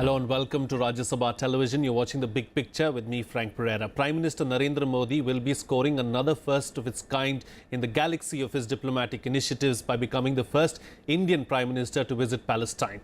Hello and welcome to Rajya Sabha television. You're watching The Big Picture with me, Frank Pereira. Prime Minister Narendra Modi will be scoring another first of its kind in the galaxy of his diplomatic initiatives by becoming the first Indian Prime Minister to visit Palestine.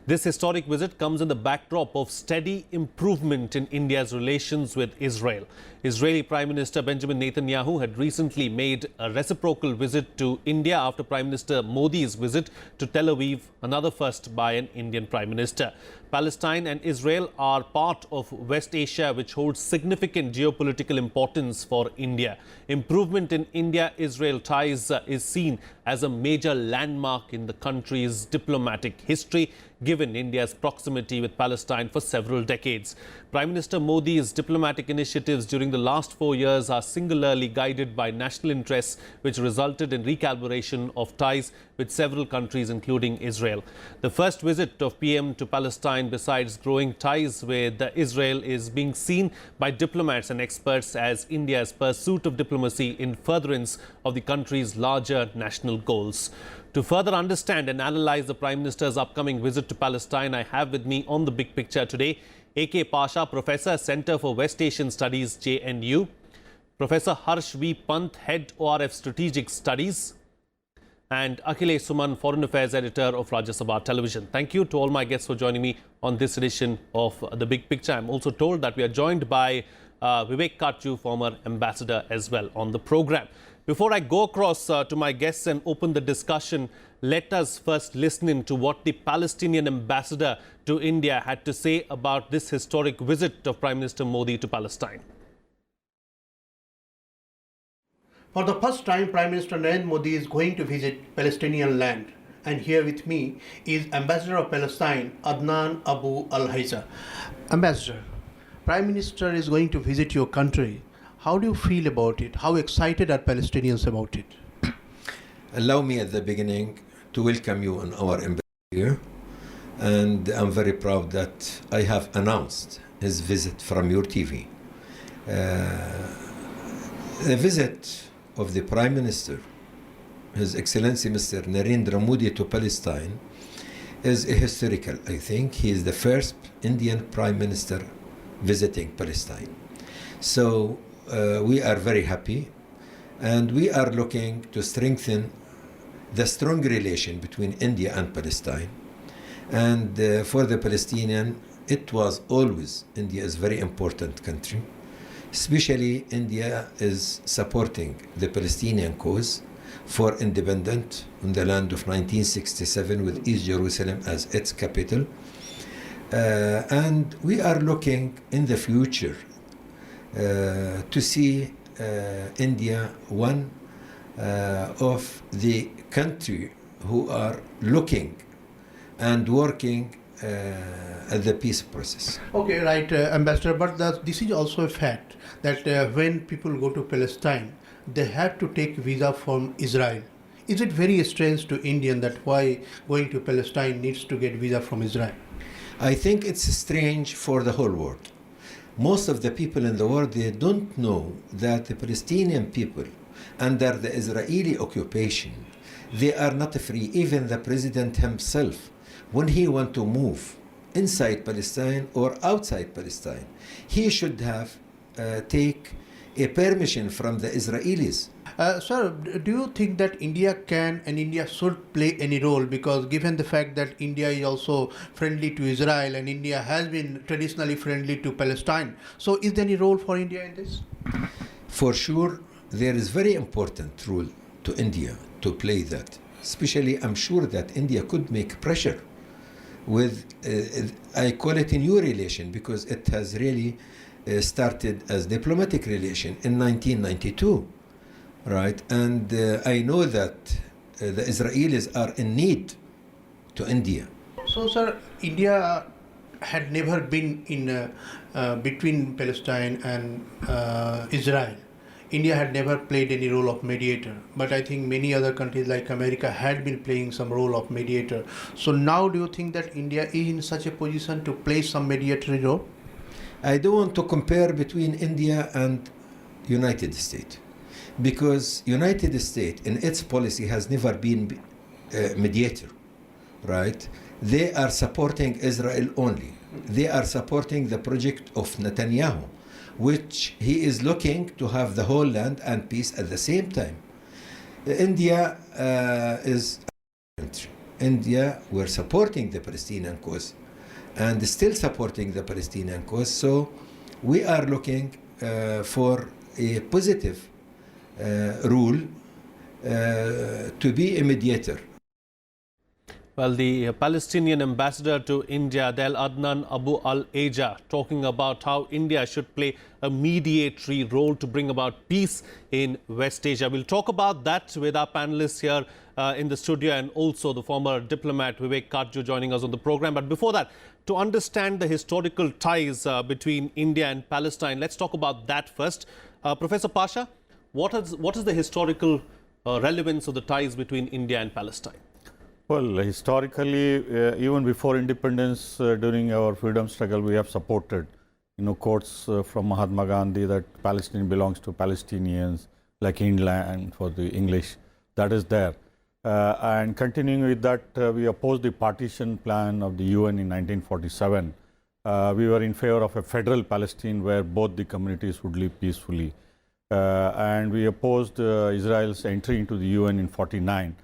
This historic visit comes in the backdrop of steady improvement in India's relations with Israel. Israeli Prime Minister Benjamin Netanyahu had recently made a reciprocal visit to India after Prime Minister Modi's visit to Tel Aviv, another first by an Indian Prime Minister. Palestine and Israel are part of West Asia, which holds significant geopolitical importance for India. Improvement in India-Israel ties is seen as a major landmark in the country's diplomatic history, given India's proximity with Palestine for several decades. Prime Minister Modi's diplomatic initiatives during the last 4 years are singularly guided by national interests, which resulted in recalibration of ties with several countries, including Israel. The first visit of PM to Palestine, besides growing ties with Israel, is being seen by diplomats and experts as India's pursuit of diplomacy in furtherance of the country's larger national goals. To further understand and analyze the Prime Minister's upcoming visit to Palestine, I have with me on The Big Picture today A.K.Pasha, Professor, Centre for West Asian Studies, JNU, Professor Harsh V. Pant, Head ORF Strategic Studies, and Akhilesh Suman, Foreign Affairs Editor of Rajya Sabha television. Thank you to all my guests for joining me on this edition of The Big Picture. I'm also told that we are joined by Vivek Katju, former ambassador, as well on the program. Before I go across to my guests and open the discussion, let us first listen in to what the Palestinian ambassador to India had to say about this historic visit of Prime Minister Modi to Palestine. For the first time, Prime Minister Narendra Modi is going to visit Palestinian land. And here with me is Ambassador of Palestine, Adnan Abu Al-Haiza. Ambassador, Prime Minister is going to visit your country. How do you feel about it? How excited are Palestinians about it? Allow me at the beginning to welcome you on our embassy here. And I'm very proud that I have announced his visit from your TV. The visit of the Prime Minister, His Excellency Mr. Narendra Modi, to Palestine is historical, I think. He is the first Indian Prime Minister visiting Palestine. So we are very happy, and we are looking to strengthen the strong relation between India and Palestine. And for the Palestinian, it was always, India is a very important country. Especially India is supporting the Palestinian cause for independence on the land of 1967 with East Jerusalem as its capital. And we are looking in the future to see India one of the country who are looking and working at the peace process. Okay, right, Ambassador, but this is also a fact that when people go to Palestine, they have to take visa from Israel. Is it very strange to Indian that why going to Palestine needs to get visa from Israel? I think it's strange for the whole world. Most of the people in the world, they don't know that the Palestinian people under the Israeli occupation, they are not free. Even the president himself, when he want to move inside Palestine or outside Palestine, he should have take a permission from the Israelis. Sir, do you think that India can and India should play any role? Because given the fact that India is also friendly to Israel and India has been traditionally friendly to Palestine, so is there any role for India in this? For sure, there is very important role to India to play that. Especially, I'm sure that India could make pressure with, I call it a new relation, because it has really started as diplomatic relation in 1992, right? And I know that the Israelis are in need to India. So, sir, India had never been in between Palestine and Israel. India had never played any role of mediator, but I think many other countries like America had been playing some role of mediator. So now do you think that India is in such a position to play some mediatory role? I don't want to compare between India and United States, because United States in its policy has never been mediator, right? They are supporting Israel only. they are supporting the project of Netanyahu, which he is looking to have the whole land and peace at the same time. India is a country. India were supporting the Palestinian cause and still supporting the Palestinian cause. So we are looking for a positive rule to be a mediator. Well, the Palestinian ambassador to India, Del Adnan Abu Al-Eja, talking about how India should play a mediatory role to bring about peace in West Asia. We'll talk about that with our panelists here in the studio, and also the former diplomat Vivek Katju joining us on the program. But before that, to understand the historical ties between India and Palestine, let's talk about that first. Professor Pasha, what is the historical relevance of the ties between India and Palestine? Well, historically, even before independence, during our freedom struggle, we have supported, quotes from Mahatma Gandhi that Palestine belongs to Palestinians, like Inland for the English, that is there. And continuing with that, we opposed the partition plan of the UN in 1947. We were in favor of a federal Palestine where both the communities would live peacefully. And we opposed Israel's entry into the UN in 1949.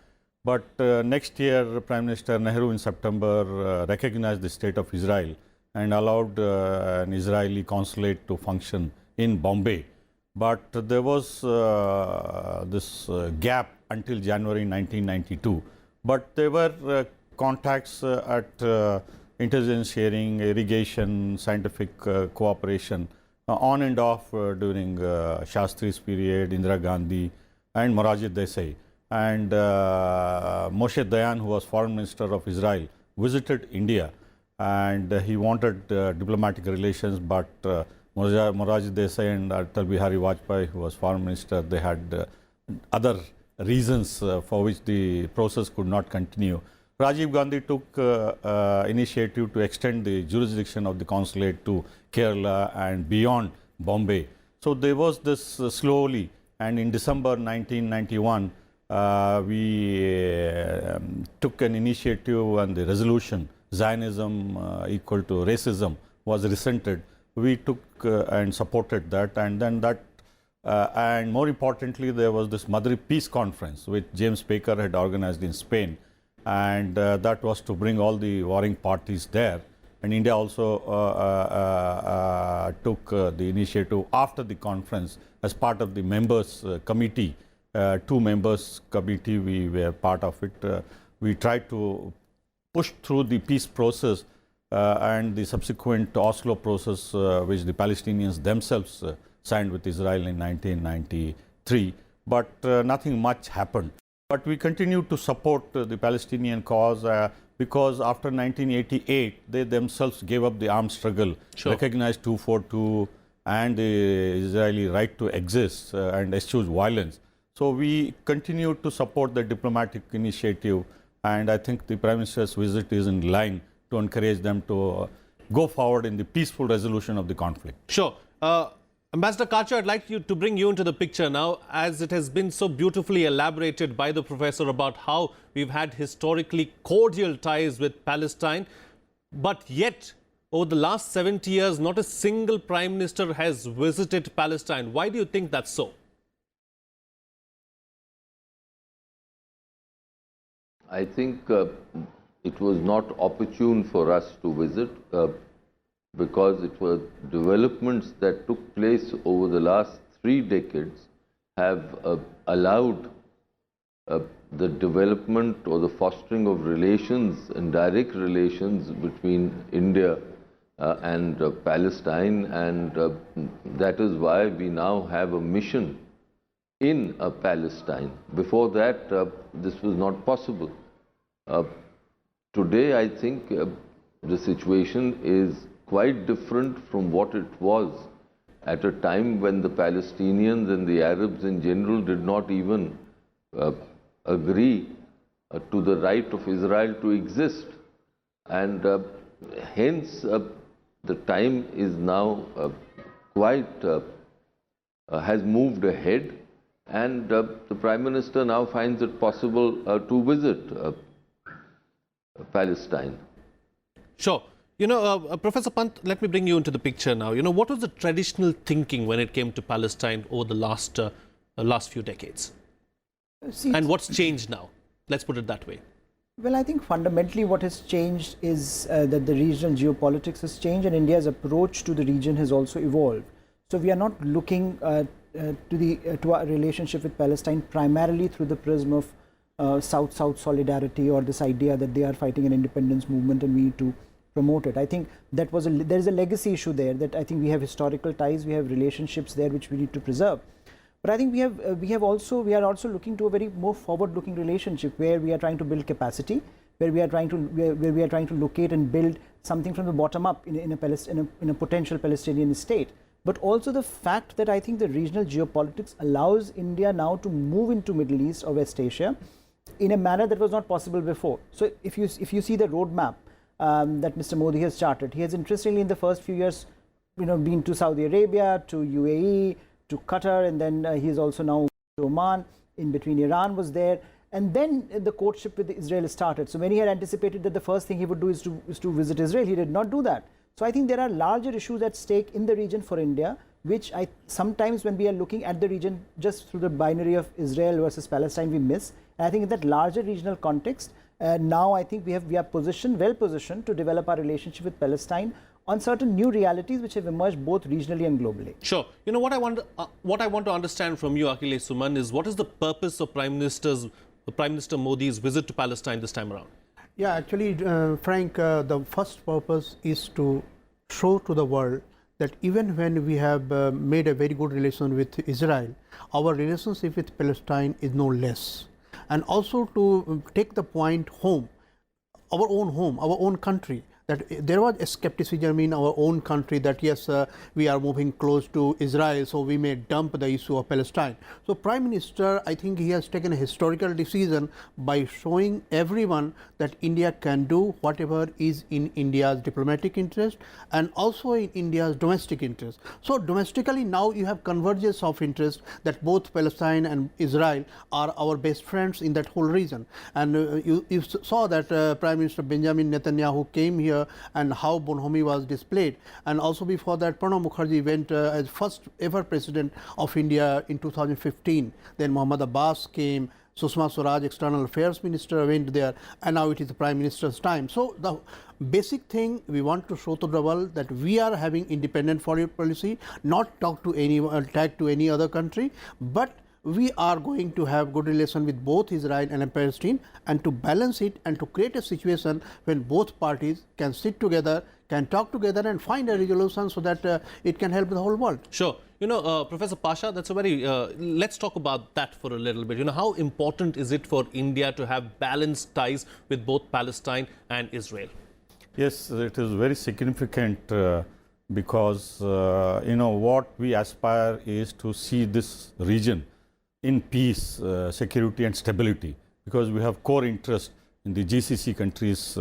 But next year, Prime Minister Nehru in September recognized the state of Israel and allowed an Israeli consulate to function in Bombay. But there was this gap until January 1992. But there were contacts at intelligence sharing, irrigation, scientific cooperation on and off during Shastri's period, Indira Gandhi and Morarji Desai. And Moshe Dayan, who was foreign minister of Israel, visited India, and he wanted diplomatic relations, but Morarji Desai and Atal Bihari Vajpayee, who was foreign minister, they had other reasons for which the process could not continue. Rajiv Gandhi took initiative to extend the jurisdiction of the consulate to Kerala and beyond Bombay. So there was this slowly, and in December 1991, we took an initiative, and the resolution, Zionism equal to racism, was resented. We took and supported that, and then that, and more importantly, there was this Madrid Peace Conference, which James Baker had organized in Spain, and that was to bring all the warring parties there. And India also took the initiative after the conference as part of the members committee. 2 members committee, we were part of it. We tried to push through the peace process and the subsequent Oslo process, which the Palestinians themselves signed with Israel in 1993. But nothing much happened. But we continued to support the Palestinian cause because after 1988, they themselves gave up the armed struggle, recognized 242 and the Israeli right to exist and eschew violence. So we continue to support the diplomatic initiative, and I think the Prime Minister's visit is in line to encourage them to go forward in the peaceful resolution of the conflict. Sure. Ambassador Katju, I'd like to bring you into the picture now, as it has been so beautifully elaborated by the professor about how we've had historically cordial ties with Palestine, but yet over the last 70 years, not a single Prime Minister has visited Palestine. Why do you think that's so? I think it was not opportune for us to visit because it was developments that took place over the last 3 decades have allowed the development or the fostering of relations and direct relations between India and Palestine, and that is why we now have a mission in Palestine. Before that, this was not possible. Today, I think the situation is quite different from what it was at a time when the Palestinians and the Arabs in general did not even agree to the right of Israel to exist. And hence, the time is now has moved ahead, and the Prime Minister now finds it possible to visit Palestine. Sure. Professor Pant, let me bring you into the picture now. What was the traditional thinking when it came to Palestine over the last few decades? See, And what's changed now? Let's put it that way. well, I think fundamentally what has changed is that the regional geopolitics has changed and India's approach to the region has also evolved. So we are not looking to our relationship with Palestine primarily through the prism of South-South solidarity or this idea that they are fighting an independence movement and we need to promote it. I think that there is a legacy issue there, that I think we have historical ties, we have relationships there which we need to preserve. But I think we are also looking to a very more forward-looking relationship where we are trying to build capacity, where we are trying to locate and build something from the bottom up in a potential Palestinian state. But also the fact that I think the regional geopolitics allows India now to move into Middle East or West Asia in a manner that was not possible before. So if you see the roadmap that Mr. Modi has charted, he has interestingly in the first few years, been to Saudi Arabia, to UAE, to Qatar, and then he is also now to Oman. In between, Iran was there, and then the courtship with Israel started. So many had anticipated that the first thing he would do is to visit Israel. He did not do that. So I think there are larger issues at stake in the region for India, which sometimes when we are looking at the region just through the binary of Israel versus Palestine, we miss. And I think in that larger regional context, now I think we are well positioned to develop our relationship with Palestine on certain new realities which have emerged both regionally and globally. Sure. What I want to understand from you, Akhilesh, Suman, is what is the purpose of Prime Minister Modi's visit to Palestine this time around? Yeah, actually, Frank, the first purpose is to show to the world that even when we have made a very good relation with Israel, our relationship with Palestine is no less. And also to take the point home, our own country, that there was a skepticism in our own country that yes, we are moving close to Israel, so we may dump the issue of Palestine. So Prime Minister, I think he has taken a historical decision by showing everyone that India can do whatever is in India's diplomatic interest and also in India's domestic interest. So domestically now you have convergence of interest that both Palestine and Israel are our best friends in that whole region. And you saw that Prime Minister Benjamin Netanyahu came here and how bonhomie was displayed, and also before that Pranab Mukherjee went as first ever president of India in 2015. Then Mohammad Abbas came, Sushma Swaraj, External Affairs Minister, went there, and now it is the Prime Minister's time. So the basic thing we want to show to the world that we are having independent foreign policy, not tag to any other country, but we are going to have good relation with both Israel and Palestine, and to balance it and to create a situation when both parties can sit together, can talk together and find a resolution so that it can help the whole world. Sure. Professor Pasha, that's a very, let's talk about that for a little bit. How important is it for India to have balanced ties with both Palestine and Israel? Yes, it is very significant because, what we aspire is to see this region in peace, security and stability, because we have core interest in the GCC countries,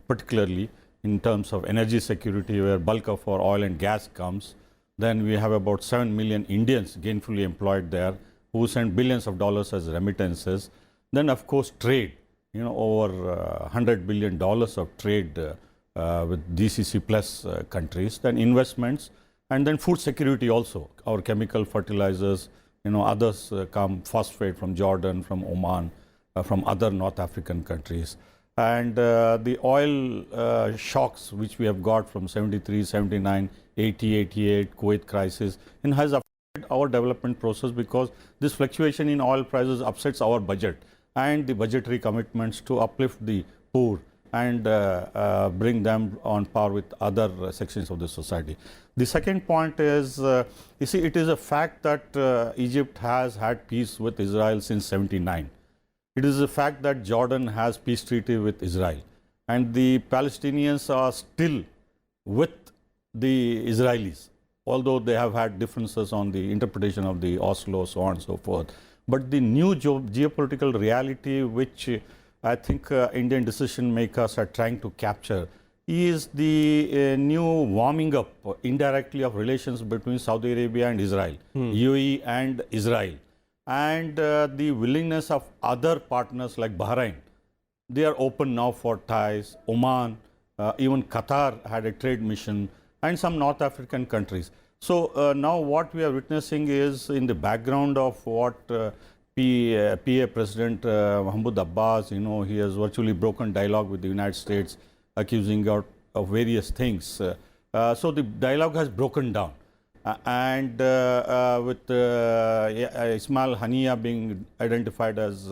particularly in terms of energy security, where bulk of our oil and gas comes. Then we have about 7 million Indians gainfully employed there who send billions of dollars as remittances. Then of course trade, over $100 billion of trade with GCC plus countries. Then investments, and then food security also, our chemical fertilizers, others come, phosphate from Jordan, from Oman, from other North African countries. And the oil shocks which we have got from 73, 79, 80, 88, Kuwait crisis, and has affected our development process, because this fluctuation in oil prices upsets our budget and the budgetary commitments to uplift the poor and bring them on par with other sections of the society. The second point is, you see, it is a fact that Egypt has had peace with Israel since 79. It is a fact that Jordan has peace treaty with Israel, and the Palestinians are still with the Israelis, although they have had differences on the interpretation of the Oslo, so on and so forth. But the new geopolitical reality which I think Indian decision makers are trying to capture is the new warming up indirectly of relations between Saudi Arabia and Israel, UAE and Israel, and the willingness of other partners like Bahrain. They are open now for ties, Oman, even Qatar had a trade mission, and some North African countries. So now what we are witnessing is in the background of what PA President Mahmoud Abbas, he has virtually broken dialogue with the United States, accusing of various things. So the dialogue has broken down. And with Ismail Haniya being identified as,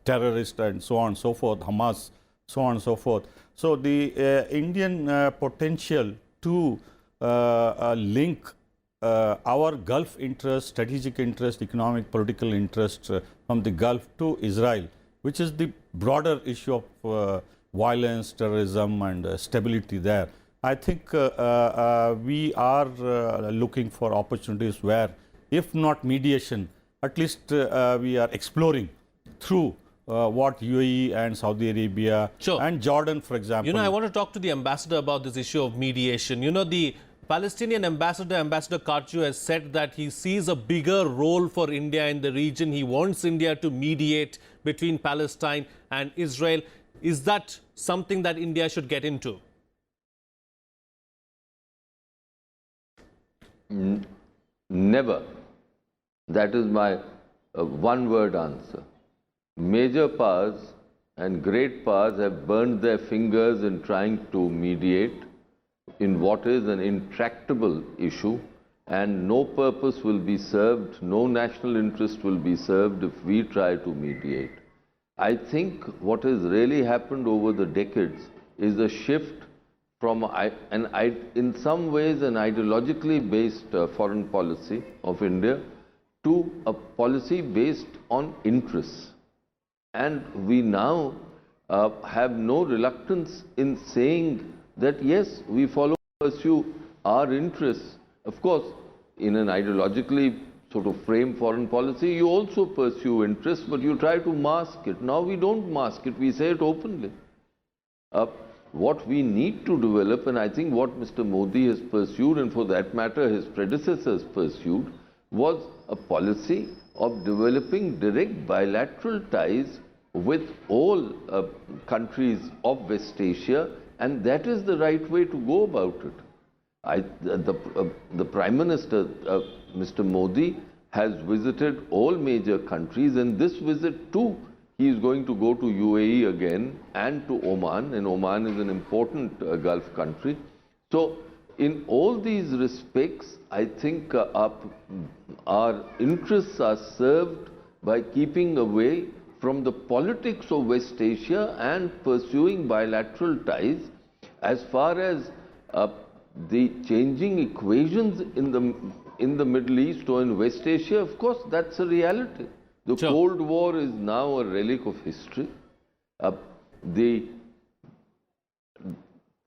terrorist and so on and so forth, Hamas, so on and so forth. So the Indian potential to link our Gulf interest, strategic interest, economic, political interest from the Gulf to Israel, which is the broader issue of violence, terrorism and stability there. I think we are looking for opportunities where, if not mediation, at least we are exploring through what UAE and Saudi Arabia and Jordan, for example. I want to talk to the ambassador about this issue of mediation. The Palestinian ambassador, Ambassador Katju, has said that he sees a bigger role for India in the region. He wants India to mediate between Palestine and Israel. Is that something that India should get into? Never. That is my one-word answer. Major powers and great powers have burned their fingers in trying to mediate in what is an intractable issue, and no purpose will be served, no national interest will be served if we try to mediate. I think what has really happened over the decades is a shift from in some ways an ideologically based foreign policy of India to a policy based on interests. And we now have no reluctance in saying that yes, we pursue our interests. Of course, in an ideologically sort of frame foreign policy, you also pursue interests, but you try to mask it. Now we don't mask it, we say it openly. What we need to develop, and I think what Mr. Modi has pursued, and for that matter his predecessors pursued, was a policy of developing direct bilateral ties with all countries of West Asia, and that is the right way to go about it. The Prime Minister, Mr. Modi, has visited all major countries, and this visit too, he is going to go to UAE again and to Oman, and Oman is an important Gulf country. So in all these respects, I think our interests are served by keeping away from the politics of West Asia and pursuing bilateral ties. As far as the changing equations in the Middle East or in West Asia, of course, that's a reality. The Cold War is now a relic of history. The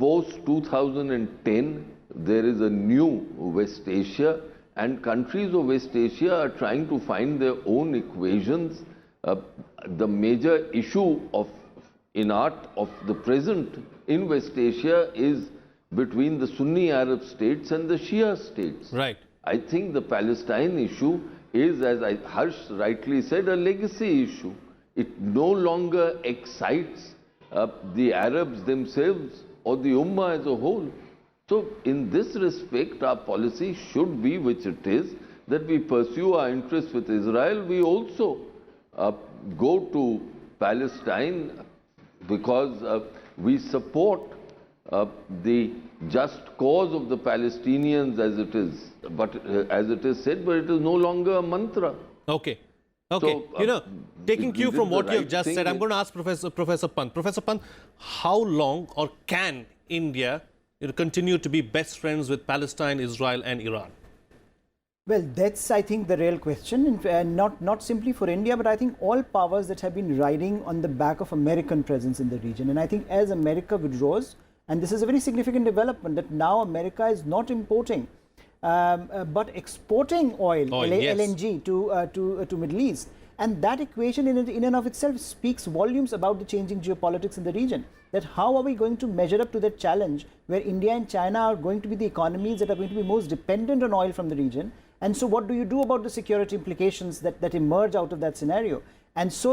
post-2010, there is a new West Asia, and countries of West Asia are trying to find their own equations. The major issue in art of the present in West Asia is between the Sunni Arab states and the Shia states. Right. I think the Palestine issue is, as Harsh rightly said, a legacy issue. It no longer excites the Arabs themselves or the Ummah as a whole. So in this respect, our policy should be, which it is, that we pursue our interests with Israel. We also go to Palestine because we support the just cause of the Palestinians as it is, but as it is said, but it is no longer a mantra. Okay. Okay. So, taking cue from what you have just said, I'm going to ask Professor Pant. Professor Pant, how long or can India continue to be best friends with Palestine, Israel and Iran? Well, that's, I think, the real question, and not simply for India, but I think all powers that have been riding on the back of American presence in the region. And I think as America withdraws, and this is a very significant development, that now America is not importing, but exporting oil, LNG to Middle East. And that equation in and of itself speaks volumes about the changing geopolitics in the region. That how are we going to measure up to that challenge where India and China are going to be the economies that are going to be most dependent on oil from the region? And so what do you do about the security implications that emerge out of that scenario? And so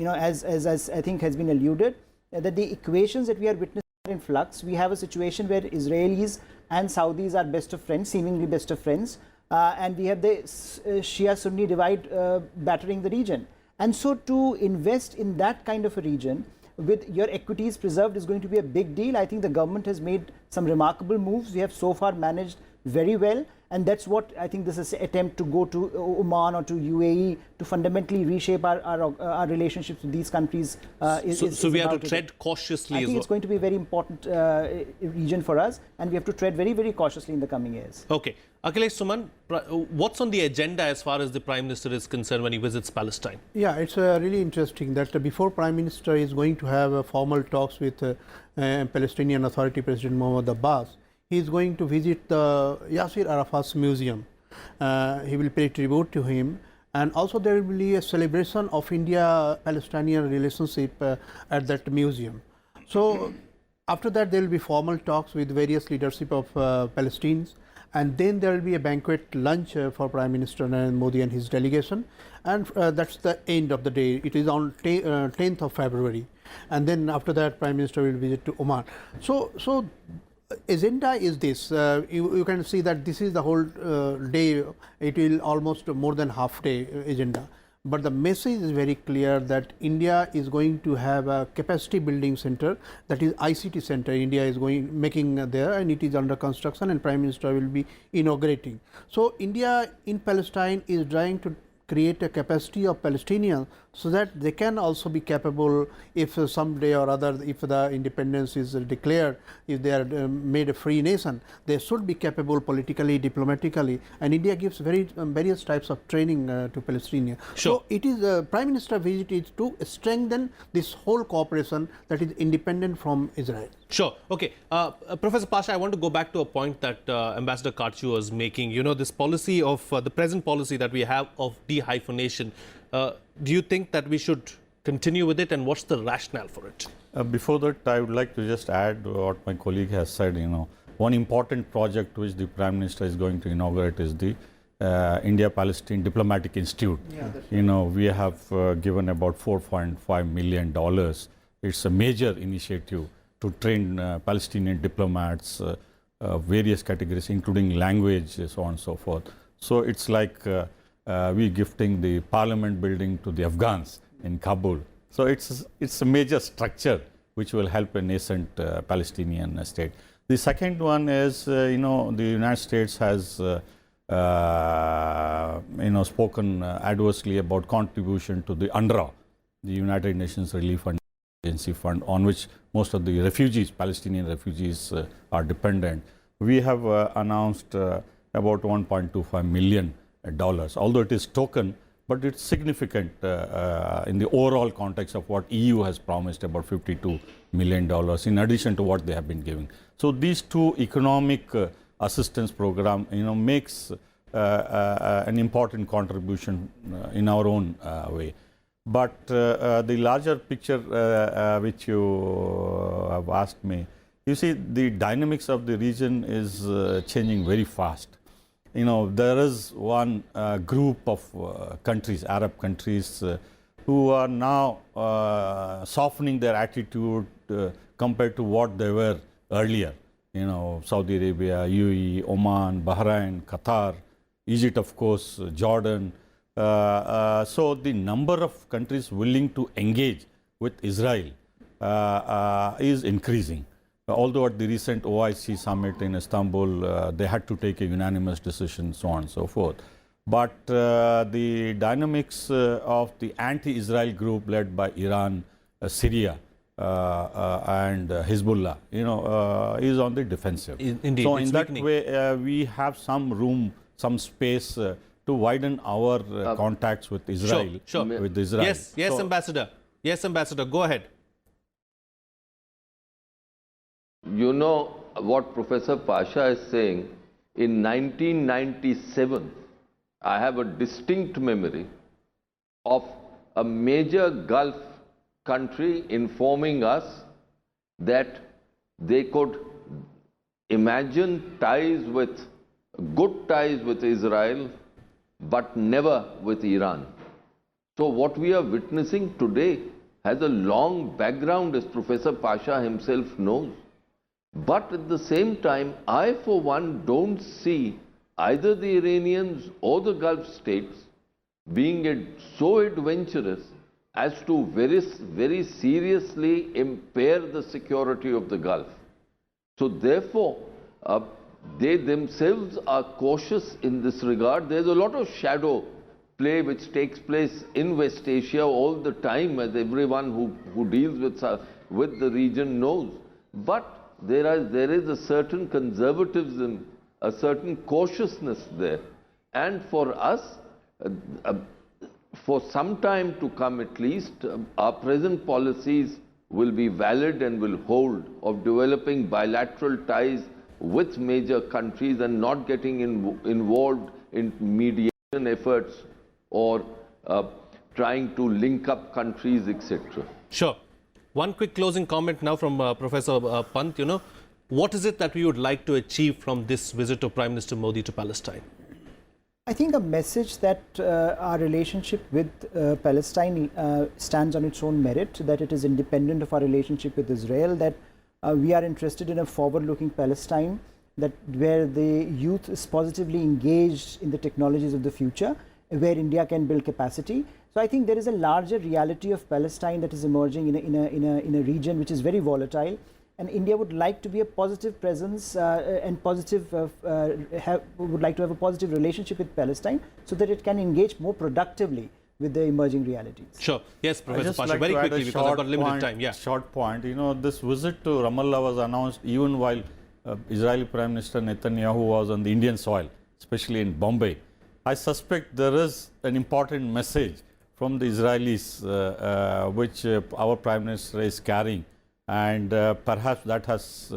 as I think has been alluded, that the equations that we are witnessing are in flux. We have a situation where Israelis and Saudis are best of friends, seemingly best of friends, and we have the Shia-Sunni divide battering the region. And so to invest in that kind of a region with your equities preserved is going to be a big deal. I think the government has made some remarkable moves. We have so far managed very well, and that's what I think this is an attempt to go to Oman or to UAE to fundamentally reshape our relationships with these countries. So we have to tread cautiously. I think it's going to be a very important region for us, and we have to tread very, very cautiously in the coming years. Okay. Akhilesh, Suman, what's on the agenda as far as the Prime Minister is concerned when he visits Palestine? Yeah, it's really interesting that before Prime Minister is going to have formal talks with Palestinian Authority President Mahmoud Abbas, he is going to visit the Yasser Arafat's museum. He will pay tribute to him, and also there will be a celebration of India-Palestinian relationship at that museum. So after that there will be formal talks with various leadership of Palestinians, and then there will be a banquet lunch for Prime Minister Narendra Modi and his delegation, and that's the end of the day. It is on 10th of February, and then after that Prime Minister will visit to Oman. So agenda is this. You can see that this is the whole day. It will almost more than half day agenda. But the message is very clear that India is going to have a capacity building center, that is ICT center. India is making there, and it is under construction, and Prime Minister will be inaugurating. So India in Palestine is trying to create a capacity of Palestinians so that they can also be capable if someday or other, if the independence is declared, if they are made a free nation, they should be capable politically, diplomatically, and India gives various types of training to Palestinians. Sure. So it is Prime Minister visit is to strengthen this whole cooperation that is independent from Israel. Sure. Okay. Professor Pasha, I want to go back to a point that Ambassador Katju was making. You know, this policy of the present policy that we have of de-hyphenation, do you think that we should continue with it, and what's the rationale for it? Before that, I would like to just add what my colleague has said. You know, one important project which the Prime Minister is going to inaugurate is the India-Palestine Diplomatic Institute. Yeah, you know, we have given about $4.5 million. It's a major initiative to train Palestinian diplomats, various categories, including language, so on and so forth. So it's like we gifting the parliament building to the Afghans in Kabul. So it's a major structure which will help a nascent Palestinian state. The second one is, you know, the United States has, you know, spoken adversely about contribution to the UNRWA, the United Nations Relief and Agency Fund, on which most of the refugees, Palestinian refugees, are dependent. We have announced about $1.25 million, although it is token, but it's significant in the overall context of what EU has promised, about $52 million, in addition to what they have been giving. So these two economic assistance program, you know, makes an important contribution in our own way. But the larger picture which you have asked me, you see, the dynamics of the region is changing very fast. You know, there is one group of countries, Arab countries, who are now softening their attitude compared to what they were earlier. You know, Saudi Arabia, UAE, Oman, Bahrain, Qatar, Egypt, of course, Jordan. So the number of countries willing to engage with Israel is increasing. Although at the recent OIC summit in Istanbul, they had to take a unanimous decision, so on and so forth. But the dynamics of the anti-Israel group led by Iran, Syria, and Hezbollah, you know, is on the defensive. Indeed, so in that way, we have some room, some space to widen our contacts with Israel. Sure. With Israel. Yes, so, Ambassador. Yes, Ambassador. Go ahead. You know what Professor Pasha is saying, in 1997, I have a distinct memory of a major Gulf country informing us that they could imagine good ties with Israel, but never with Iran. So what we are witnessing today has a long background, as Professor Pasha himself knows. But at the same time, I for one don't see either the Iranians or the Gulf states being so adventurous as to very seriously impair the security of the Gulf. So therefore, they themselves are cautious in this regard. There's a lot of shadow play which takes place in West Asia all the time, as everyone who deals with the region knows. But there is a certain conservatism, a certain cautiousness there. And for us, for some time to come at least, our present policies will be valid and will hold of developing bilateral ties with major countries and not getting involved in mediation efforts or trying to link up countries, etc. Sure. One quick closing comment now from Professor Pant. What is it that we would like to achieve from this visit of Prime Minister Modi to Palestine? I think a message that our relationship with Palestine stands on its own merit, that it is independent of our relationship with Israel, that we are interested in a forward-looking Palestine, that where the youth is positively engaged in the technologies of the future, where India can build capacity. So I think there is a larger reality of Palestine that is emerging in a region which is very volatile. And India would like to be a positive presence and would like to have a positive relationship with Palestine so that it can engage more productively with the emerging realities. Sure. Yes, Professor Pasha, like very quickly because I've got limited time. Yeah. Short point. This visit to Ramallah was announced even while Israeli Prime Minister Netanyahu was on the Indian soil, especially in Bombay. I suspect there is an important message from the Israelis which our Prime Minister is carrying. And perhaps that has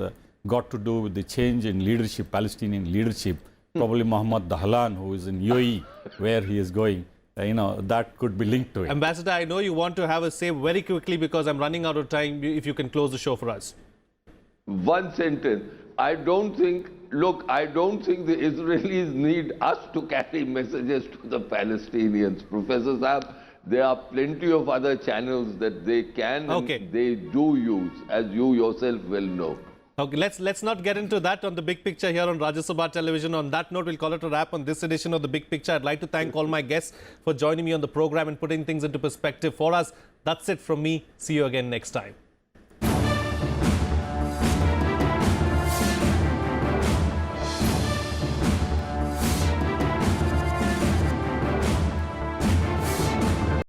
got to do with the change in leadership, Palestinian leadership. Probably Mohammed Dahlan, who is in UAE, where he is going, that could be linked to it. Ambassador, I know you want to have a say very quickly because I'm running out of time. If you can close the show for us. One sentence. I don't think the Israelis need us to carry messages to the Palestinians. Professor Saab, there are plenty of other channels that they can and they do use, as you yourself well know. Okay, let's not get into that on the Big Picture here on Rajya Sabha television. On that note, we'll call it a wrap on this edition of the Big Picture. I'd like to thank all my guests for joining me on the program and putting things into perspective for us. That's it from me. See you again next time.